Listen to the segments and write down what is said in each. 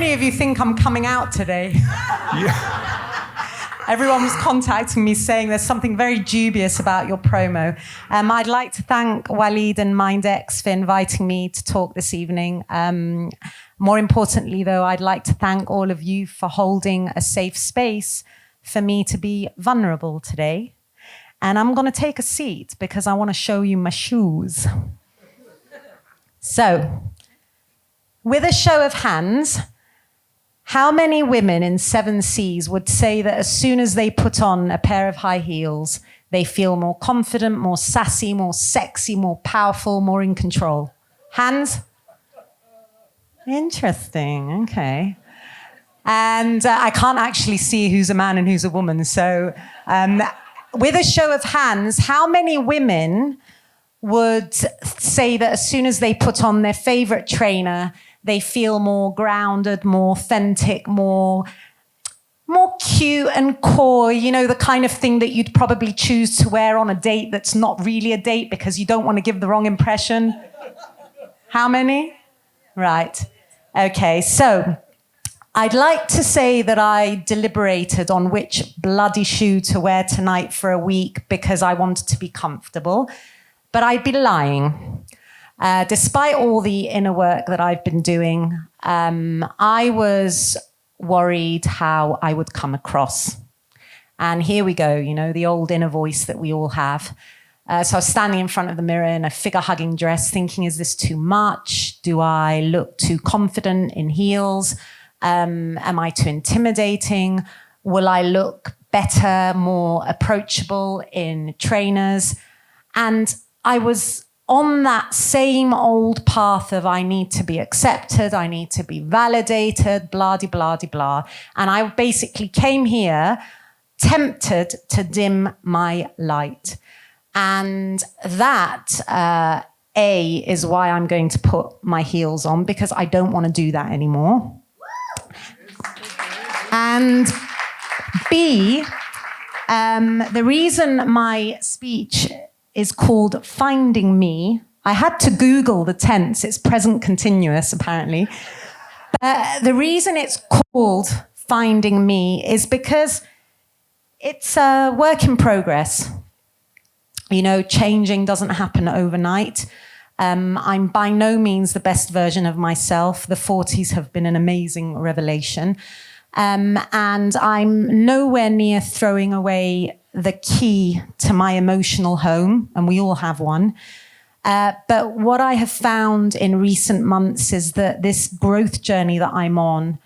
many of you think I'm coming out today? Yeah. Everyone was contacting me saying there's something very dubious about your promo. I'd like to thank Wilde and mindX for inviting me to talk this evening. More importantly, though, I'd like to thank all of you for holding a safe space for me to be vulnerable today. And I'm going to take a seat because I want to show you my shoes. So, with a show of hands, how many women in 7 Seas would say that as soon as they put on a pair of high heels, they feel more confident, more sassy, more sexy, more powerful, more in control? Hands? Interesting, okay. And I can't actually see who's a man and who's a woman. So with a show of hands, how many women would say that as soon as they put on their favorite trainer, they feel more grounded, more authentic, more cute and core, you know, the kind of thing that you'd probably choose to wear on a date that's not really a date because you don't want to give the wrong impression? How many? Right. Okay, so I'd like to say that I deliberated on which bloody shoe to wear tonight for a week because I wanted to be comfortable, but I'd be lying. Despite all the inner work that I've been doing, I was worried how I would come across. And here we go, you know, the old inner voice that we all have. So I was standing in front of the mirror in a figure-hugging dress thinking, is this too much? Do I look too confident in heels? Am I too intimidating? Will I look better, more approachable in trainers? And I was on that same old path of I need to be accepted, I need to be validated, blah-de-blah-de-blah. And I basically came here tempted to dim my light. And that, A, is why I'm going to put my heels on, because I don't want to do that anymore. And B, the reason my speech is called Finding Me, I had to Google the tense, it's present continuous apparently. The reason it's called Finding Me is because it's a work in progress. You know, changing doesn't happen overnight. I'm by no means the best version of myself. The 40s have been an amazing revelation. And I'm nowhere near throwing away the key to my emotional home, and we all have one. But what I have found in recent months is that this growth journey that I'm on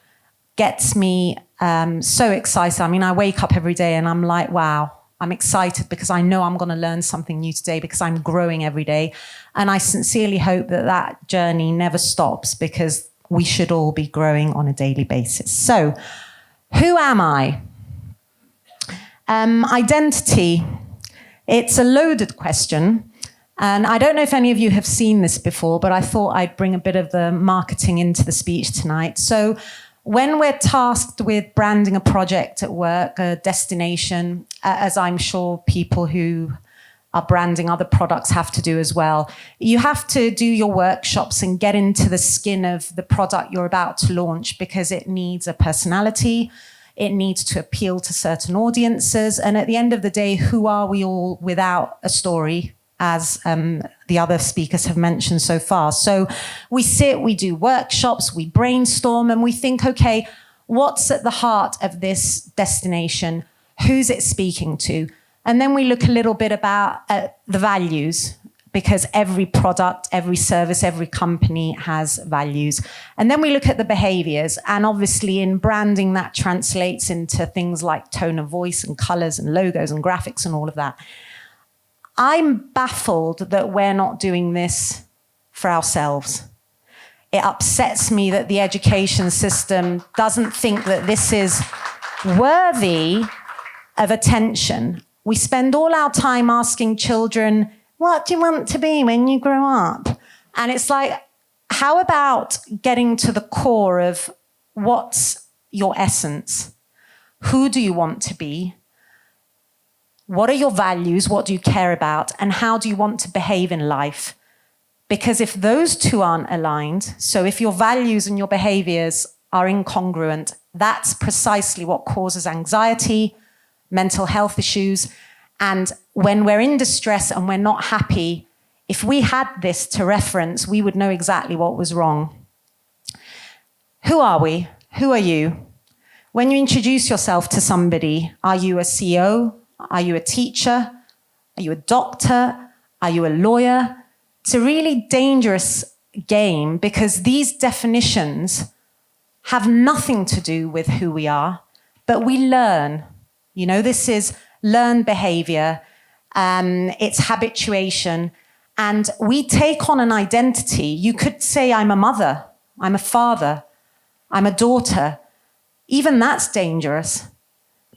gets me so excited. I mean, I wake up every day and I'm like, wow, I'm excited because I know I'm going to learn something new today because I'm growing every day. And I sincerely hope that that journey never stops because we should all be growing on a daily basis. So, who am I? Identity. It's a loaded question. And I don't know if any of you have seen this before, but I thought I'd bring a bit of the marketing into the speech tonight. So when we're tasked with branding a project at work, a destination, as I'm sure people who are branding other products have to do as well, you have to do your workshops and get into the skin of the product you're about to launch because it needs a personality. It needs to appeal to certain audiences. And at the end of the day, who are we all without a story, as the other speakers have mentioned so far? So we sit, we do workshops, we brainstorm, and we think, okay, what's at the heart of this destination? Who's it speaking to? And then we look a little bit about the values, because every product, every service, every company has values. And then we look at the behaviors. And obviously in branding, that translates into things like tone of voice and colors and logos and graphics and all of that. I'm baffled that we're not doing this for ourselves. It upsets me that the education system doesn't think that this is worthy of attention. We spend all our time asking children, what do you want to be when you grow up? And it's like, how about getting to the core of what's your essence? Who do you want to be? What are your values? What do you care about? And how do you want to behave in life? Because if those two aren't aligned, so if your values and your behaviors are incongruent. That's precisely what causes anxiety, mental health issues. And when we're in distress and we're not happy, if we had this to reference, we would know exactly what was wrong. Who are we? Who are you? When you introduce yourself to somebody, are you a CEO? Are you a teacher? Are you a doctor? Are you a lawyer? It's a really dangerous game because these definitions have nothing to do with who we are, but we learn. You know, this is learned behavior, it's habituation, and we take on an identity. You could say, I'm a mother, I'm a father, I'm a daughter. Even that's dangerous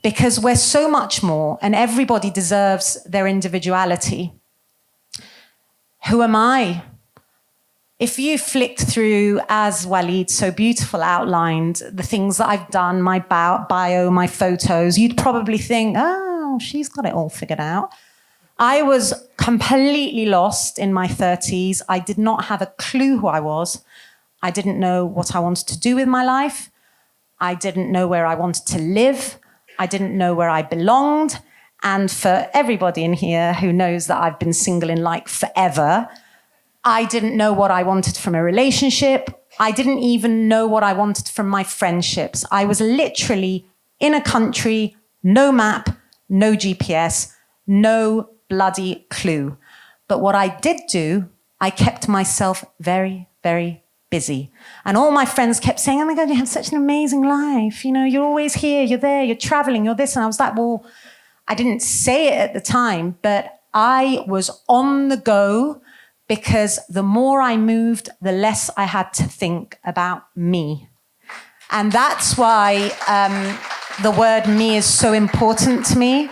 because we're so much more and everybody deserves their individuality. Who am I? If you flicked through, as Wilde so beautiful outlined, the things that I've done, my bio, my photos, you'd probably think, oh, she's got it all figured out. I was completely lost in my 30s. I did not have a clue who I was. I didn't know what I wanted to do with my life. I didn't know where I wanted to live. I didn't know where I belonged. And for everybody in here who knows that I've been single in like forever, I didn't know what I wanted from a relationship. I didn't even know what I wanted from my friendships. I was literally in a country, no map, no GPS, no bloody clue. But what I did do, I kept myself very, very busy. And all my friends kept saying, oh my God, you have such an amazing life. You know, you're always here, you're there, you're traveling, you're this. And I was like, well, I didn't say it at the time, but I was on the go because the more I moved, the less I had to think about me. And that's why the word me is so important to me.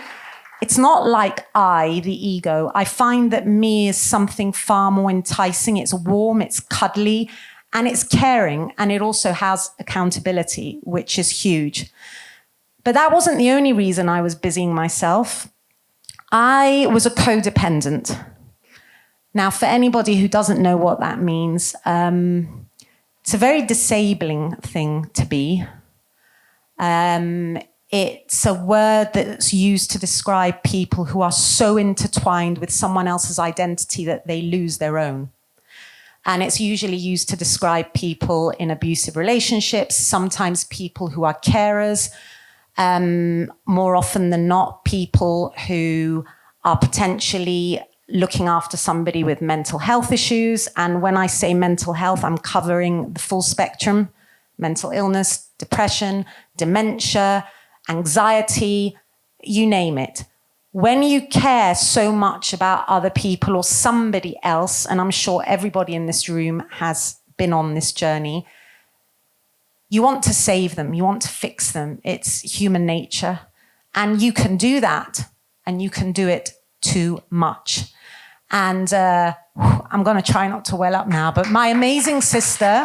It's not like I, the ego. I find that me is something far more enticing. It's warm, it's cuddly, and it's caring. And it also has accountability, which is huge. But that wasn't the only reason I was busying myself. I was a codependent. Now, for anybody who doesn't know what that means, it's a very disabling thing to be. It's a word that's used to describe people who are so intertwined with someone else's identity that they lose their own. And it's usually used to describe people in abusive relationships, sometimes people who are carers, more often than not, people who are potentially looking after somebody with mental health issues. And when I say mental health, I'm covering the full spectrum: mental illness, depression, dementia, anxiety, you name it. When you care so much about other people or somebody else, and I'm sure everybody in this room has been on this journey, you want to save them, you want to fix them. It's human nature. And you can do that, and you can do it too much. And I'm going to try not to well up now, but my amazing sister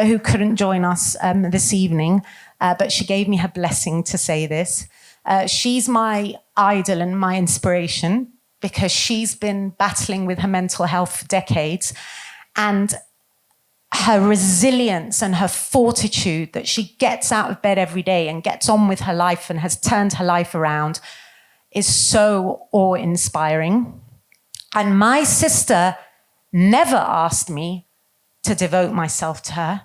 who couldn't join us this evening, but she gave me her blessing to say this. She's my idol and my inspiration because she's been battling with her mental health for decades. And her resilience and her fortitude that she gets out of bed every day and gets on with her life and has turned her life around is so awe-inspiring. And my sister never asked me to devote myself to her.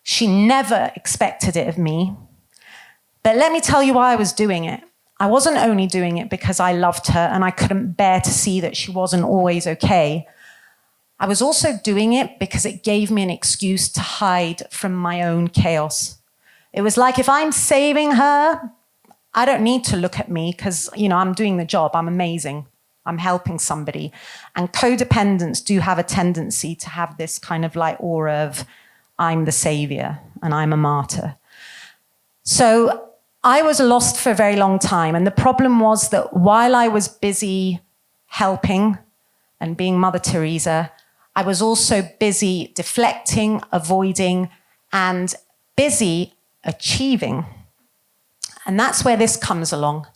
She never expected it of me. But let me tell you why I was doing it. I wasn't only doing it because I loved her and I couldn't bear to see that she wasn't always okay. I was also doing it because it gave me an excuse to hide from my own chaos. It was like, if I'm saving her, I don't need to look at me because, you know, I'm doing the job. I'm amazing. I'm helping somebody. And codependents do have a tendency to have this kind of like aura of, I'm the savior and I'm a martyr. So I was lost for a very long time. And the problem was that while I was busy helping and being Mother Teresa, I was also busy deflecting, avoiding, and busy achieving. And that's where this comes along.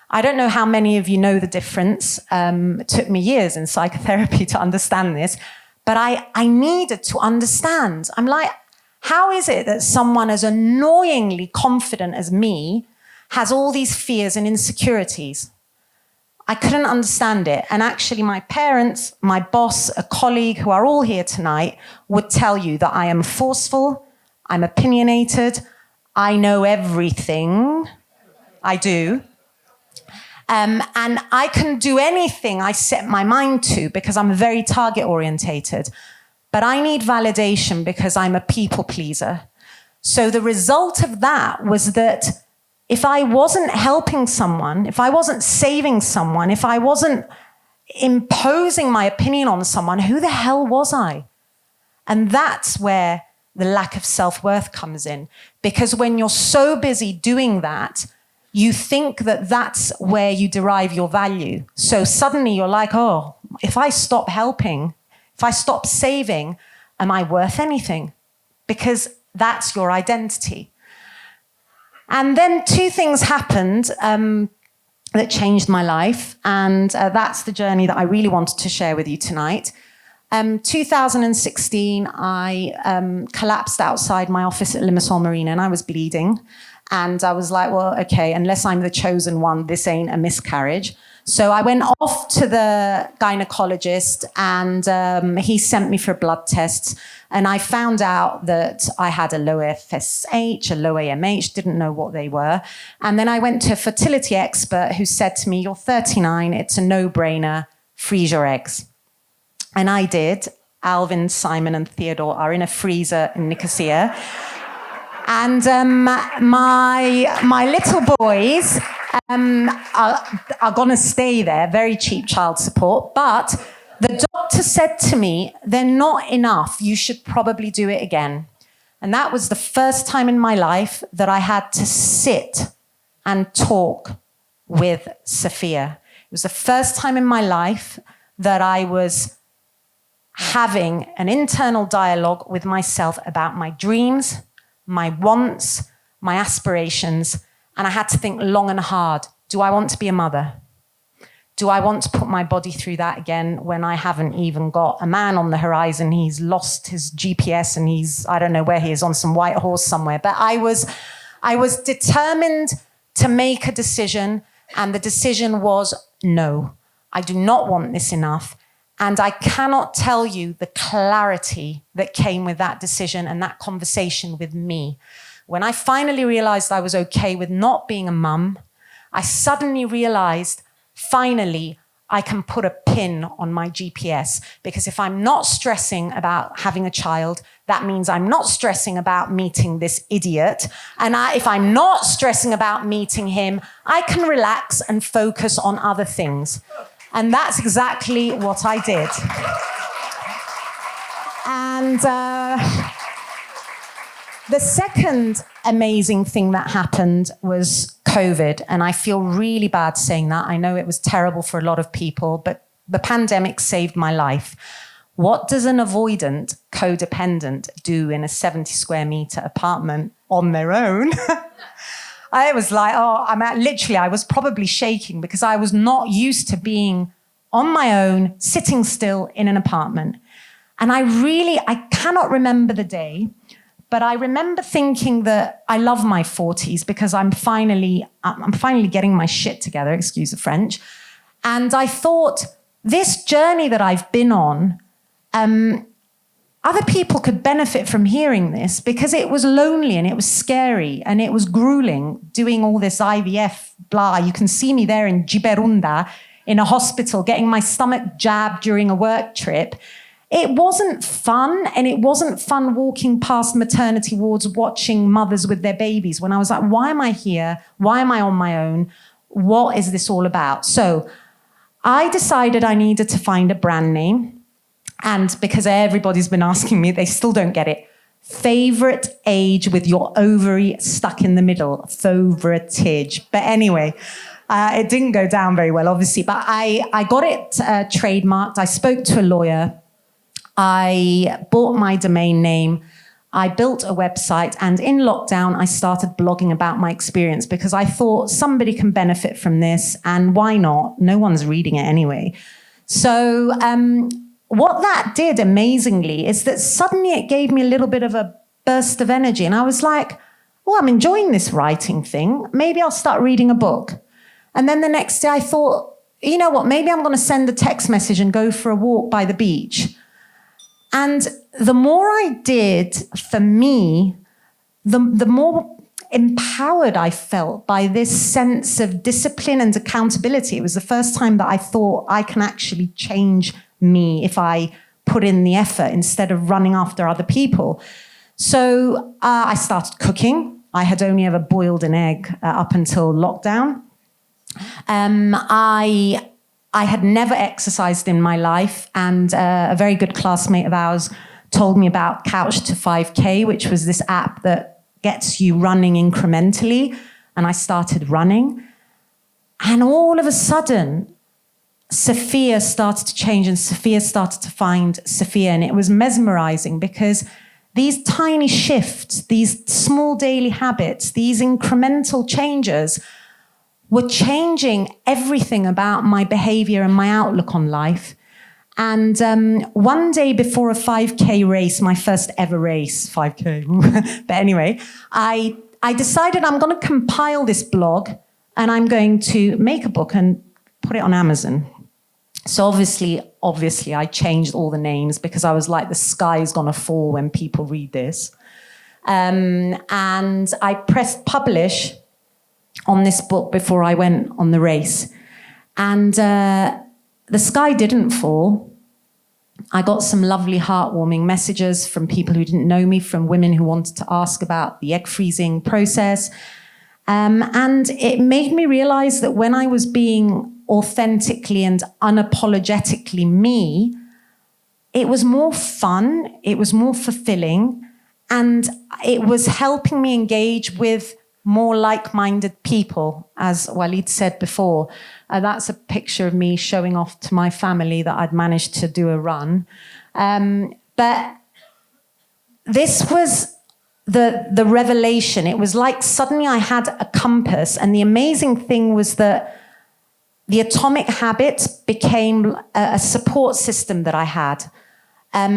I don't know how many of you know the difference. It took me years in psychotherapy to understand this. But I needed to understand. I'm like, how is it that someone as annoyingly confident as me has all these fears and insecurities? I couldn't understand it. And actually my parents, my boss, a colleague who are all here tonight would tell you that I am forceful, I'm opinionated, I know everything. I do. And I can do anything I set my mind to because I'm very target orientated. But I need validation because I'm a people pleaser. So the result of that was that if I wasn't helping someone, if I wasn't saving someone, if I wasn't imposing my opinion on someone, who the hell was I? And that's where the lack of self-worth comes in. Because when you're so busy doing that, you think that that's where you derive your value. So suddenly you're like, oh, if I stop helping, if I stop saving, am I worth anything? Because that's your identity. And then two things happened that changed my life. And that's the journey that I really wanted to share with you tonight. 2016, I collapsed outside my office at Limassol Marina and I was bleeding. And I was like, well, okay, unless I'm the chosen one, this ain't a miscarriage. So I went off to the gynecologist and he sent me for blood tests. And I found out that I had a low FSH, a low AMH, didn't know what they were. And then I went to a fertility expert who said to me, you're 39, it's a no-brainer, freeze your eggs. And I did. Alvin, Simon and Theodore are in a freezer in Nicosia. And my little boys are going to stay there, very cheap child support. But the doctor said to me, they're not enough. You should probably do it again. And that was the first time in my life that I had to sit and talk with Sophia. It was the first time in my life that I was having an internal dialogue with myself about my dreams, my wants, my aspirations, and I had to think long and hard. Do I want to be a mother? Do I want to put my body through that again when I haven't even got a man on the horizon? He's lost his GPS and I don't know where he is, on some white horse somewhere. But I was determined to make a decision, and the decision was no. I do not want this enough. And I cannot tell you the clarity that came with that decision and that conversation with me. When I finally realized I was okay with not being a mum, I suddenly realized, finally, I can put a pin on my GPS. Because if I'm not stressing about having a child, that means I'm not stressing about meeting this idiot. And if I'm not stressing about meeting him, I can relax and focus on other things. And that's exactly what I did. And the second amazing thing that happened was COVID. And I feel really bad saying that. I know it was terrible for a lot of people, but the pandemic saved my life. What does an avoidant codependent do in a 70 square meter apartment on their own? I was like, I was probably shaking because I was not used to being on my own, sitting still in an apartment. And I cannot remember the day, but I remember thinking that I love my 40s because I'm finally getting my shit together, excuse the French. And I thought, this journey that I've been on, other people could benefit from hearing this because it was lonely and it was scary and it was grueling doing all this IVF, blah. You can see me there in Giberunda in a hospital getting my stomach jabbed during a work trip. It wasn't fun, and it wasn't fun walking past maternity wards watching mothers with their babies when I was like, why am I here? Why am I on my own? What is this all about? So I decided I needed to find a brand name. And because everybody's been asking me, they still don't get it. Favorite age with your ovary stuck in the middle. Favoritage. But anyway, it didn't go down very well, obviously. But I got it trademarked. I spoke to a lawyer. I bought my domain name. I built a website. And in lockdown, I started blogging about my experience because I thought somebody can benefit from this. And why not? No one's reading it anyway. So what that did amazingly is that suddenly it gave me a little bit of a burst of energy. And I was like, oh, I'm enjoying this writing thing. Maybe I'll start reading a book. And then the next day I thought, you know what, maybe I'm going to send a text message and go for a walk by the beach. And the more I did, for me, the more empowered I felt by this sense of discipline and accountability. It was the first time that I thought I can actually change me if I put in the effort instead of running after other people. So I started cooking. I had only ever boiled an egg up until lockdown. I had never exercised in my life, and a very good classmate of ours told me about Couch to 5K, which was this app that gets you running incrementally. And I started running. And all of a sudden, Sophia started to change, and Sophia started to find Sophia. And it was mesmerizing because these tiny shifts, these small daily habits, these incremental changes were changing everything about my behavior and my outlook on life. And one day before a 5K race, my first ever race, 5K, but anyway, I decided I'm going to compile this blog and I'm going to make a book and put it on Amazon. So obviously, I changed all the names because I was like, the sky is going to fall when people read this. And I pressed publish on this book before I went on the race. And the sky didn't fall. I got some lovely heartwarming messages from people who didn't know me, from women who wanted to ask about the egg freezing process. And it made me realize that when I was being authentically and unapologetically me, it was more fun, it was more fulfilling, and it was helping me engage with more like-minded people, as Wilde said before. That's a picture of me showing off to my family that I'd managed to do a run. But this was the revelation. It was like suddenly I had a compass, and the amazing thing was that the atomic habits became a support system that I had.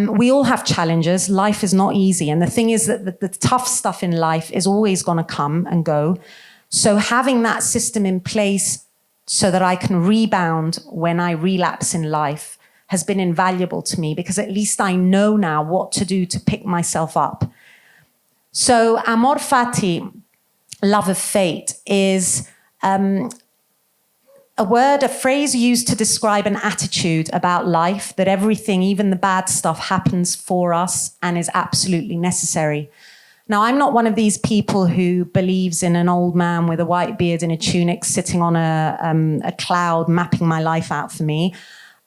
We all have challenges. Life is not easy. And the thing is that the tough stuff in life is always going to come and go. So having that system in place so that I can rebound when I relapse in life has been invaluable to me, because at least I know now what to do to pick myself up. So amor fati, love of fate, is a phrase used to describe an attitude about life, that everything, even the bad stuff, happens for us and is absolutely necessary. Now, I'm not one of these people who believes in an old man with a white beard and a tunic sitting on a cloud mapping my life out for me.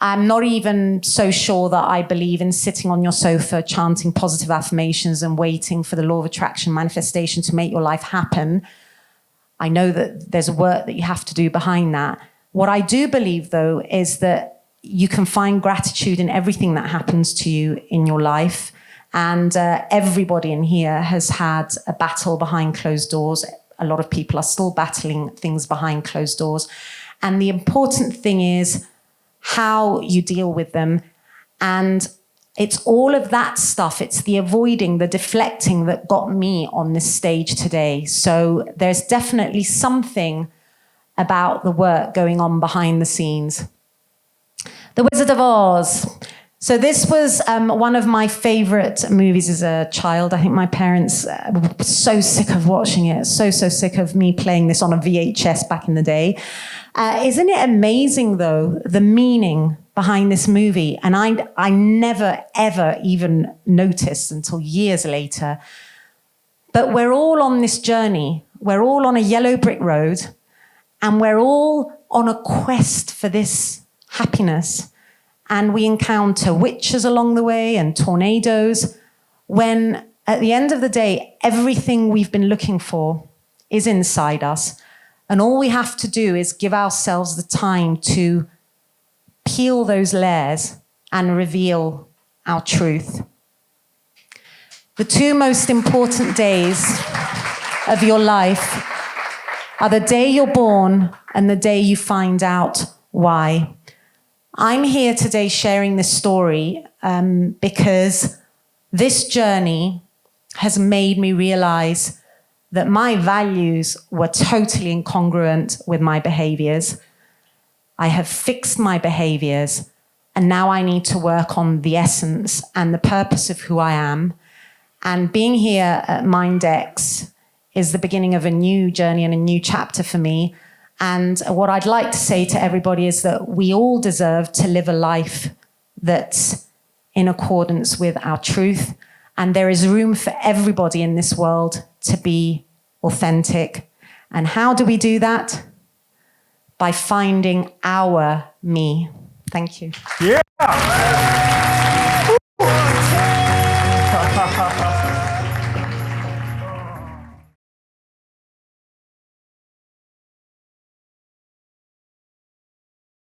I'm not even so sure that I believe in sitting on your sofa chanting positive affirmations and waiting for the law of attraction manifestation to make your life happen. I know that there's work that you have to do behind that. What I do believe, though, is that you can find gratitude in everything that happens to you in your life. And everybody in here has had a battle behind closed doors. A lot of people are still battling things behind closed doors. And the important thing is how you deal with them. And it's all of that stuff. It's the avoiding, the deflecting that got me on this stage today. So there's definitely something about the work going on behind the scenes. The Wizard of Oz. So this was one of my favorite movies as a child. I think my parents were so sick of watching it, so sick of me playing this on a VHS back in the day. Isn't it amazing, though, the meaning behind this movie? And I never, ever even noticed until years later. But we're all on this journey. We're all on a yellow brick road. And we're all on a quest for this happiness. And we encounter witches along the way and tornadoes, when at the end of the day, everything we've been looking for is inside us. And all we have to do is give ourselves the time to peel those layers and reveal our truth. The two most important days of your life are the day you're born and the day you find out why. I'm here today sharing this story because this journey has made me realize that my values were totally incongruent with my behaviors. I have fixed my behaviors, and now I need to work on the essence and the purpose of who I am. And being here at mindX is the beginning of a new journey and a new chapter for me. And what I'd like to say to everybody is that we all deserve to live a life that's in accordance with our truth. And there is room for everybody in this world to be authentic. And how do we do that? By finding our me. Thank you. Yeah.